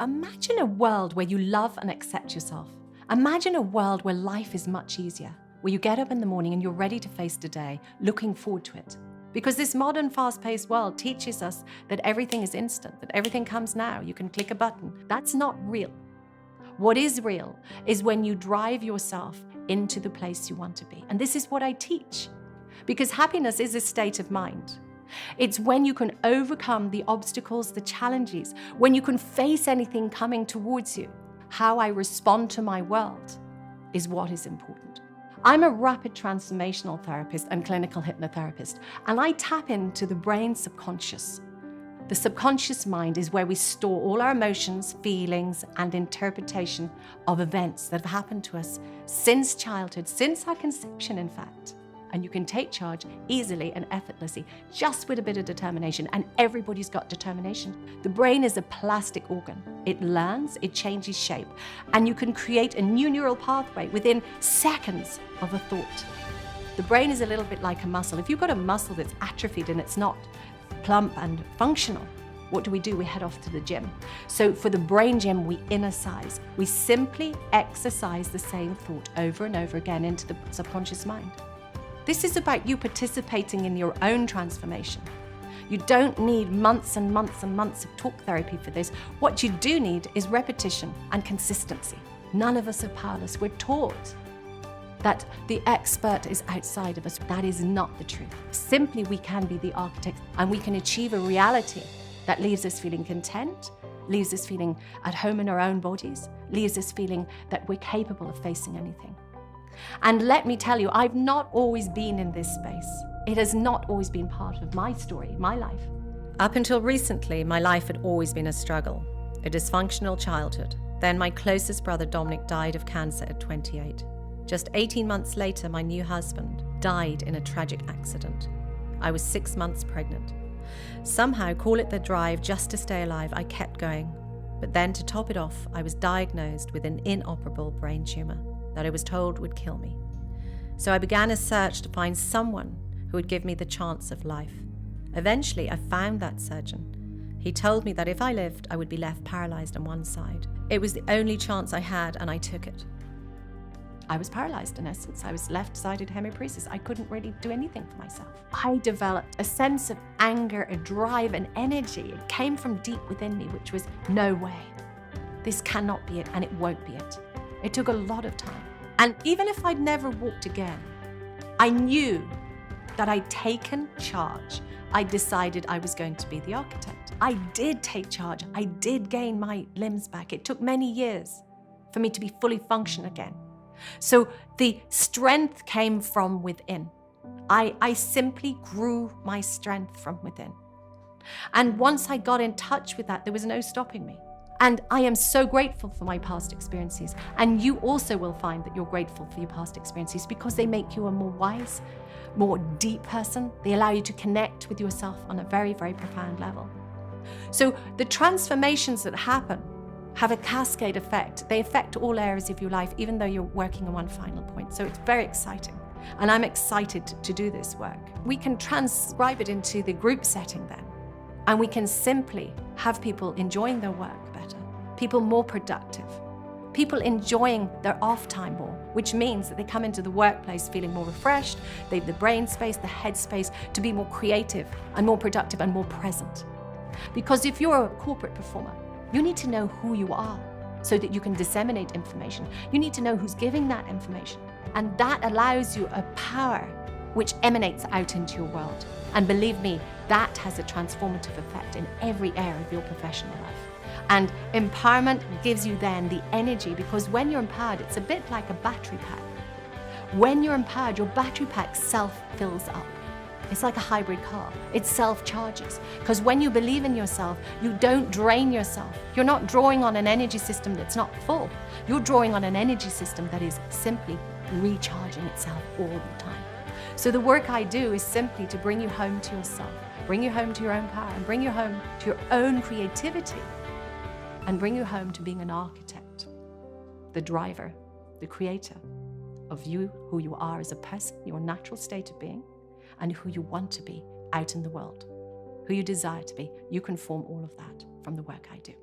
Imagine a world where you love and accept yourself. Imagine a world where life is much easier, where you get up in the morning and you're ready to face the day, looking forward to it. Because this modern fast-paced world teaches us that everything is instant, that everything comes now, you can click a button. That's not real. What is real is when you drive yourself into the place you want to be. And this is what I teach. Because happiness is a state of mind. It's when you can overcome the obstacles, the challenges, when you can face anything coming towards you. How I respond to my world is what is important. I'm a rapid transformational therapist and clinical hypnotherapist, and I tap into the brain's subconscious. The subconscious mind is where we store all our emotions, feelings, and interpretation of events that have happened to us since childhood, since our conception, in fact. And you can take charge easily and effortlessly, just with a bit of determination. And everybody's got determination. The brain is a plastic organ. It learns, it changes shape, and you can create a new neural pathway within seconds of a thought. The brain is a little bit like a muscle. If you've got a muscle that's atrophied and it's not plump and functional, what do? We head off to the gym. So for the brain gym, we inner size. We simply exercise the same thought over and over again into the subconscious mind. This is about you participating in your own transformation. You don't need months and months and months of talk therapy for this. What you do need is repetition and consistency. None of us are powerless. We're taught that the expert is outside of us. That is not the truth. Simply, we can be the architect and we can achieve a reality that leaves us feeling content, leaves us feeling at home in our own bodies, leaves us feeling that we're capable of facing anything. And let me tell you, I've not always been in this space. It has not always been part of my story, my life. Up until recently, my life had always been a struggle, a dysfunctional childhood. Then my closest brother, Dominic, died of cancer at 28. Just 18 months later, my new husband died in a tragic accident. I was 6 months pregnant. Somehow, call it the drive just to stay alive, I kept going. But then to top it off, I was diagnosed with an inoperable brain tumor that I was told would kill me. So I began a search to find someone who would give me the chance of life. Eventually, I found that surgeon. He told me that if I lived, I would be left paralyzed on one side. It was the only chance I had, and I took it. I was paralyzed, in essence. I was left-sided hemiparesis. I couldn't really do anything for myself. I developed a sense of anger, a drive, an energy. It came from deep within me, which was, no way. This cannot be it, and it won't be it. It took a lot of time. And even if I'd never walked again, I knew that I'd taken charge. I decided I was going to be the architect. I did take charge. I did gain my limbs back. It took many years for me to be fully functional again. So the strength came from within. I simply grew my strength from within. And once I got in touch with that, there was no stopping me. And I am so grateful for my past experiences. And you also will find that you're grateful for your past experiences because they make you a more wise, more deep person. They allow you to connect with yourself on a very, very profound level. So the transformations that happen have a cascade effect. They affect all areas of your life, even though you're working on one final point. So it's very exciting. And I'm excited to do this work. We can transcribe it into the group setting then. And we can simply have people enjoying their work better, people more productive, people enjoying their off time more, which means that they come into the workplace feeling more refreshed, they have the brain space, the head space to be more creative and more productive and more present. Because if you're a corporate performer, you need to know who you are so that you can disseminate information. You need to know who's giving that information. And that allows you a power which emanates out into your world. And believe me, that has a transformative effect in every area of your professional life. And empowerment gives you then the energy, because when you're empowered, it's a bit like a battery pack. When you're empowered, your battery pack self-fills up. It's like a hybrid car. It self-charges. Because when you believe in yourself, you don't drain yourself. You're not drawing on an energy system that's not full. You're drawing on an energy system that is simply recharging itself all the time. So the work I do is simply to bring you home to yourself, bring you home to your own power, and bring you home to your own creativity, and bring you home to being an architect, the driver, the creator of you, who you are as a person, your natural state of being, and who you want to be out in the world, who you desire to be. You can form all of that from the work I do.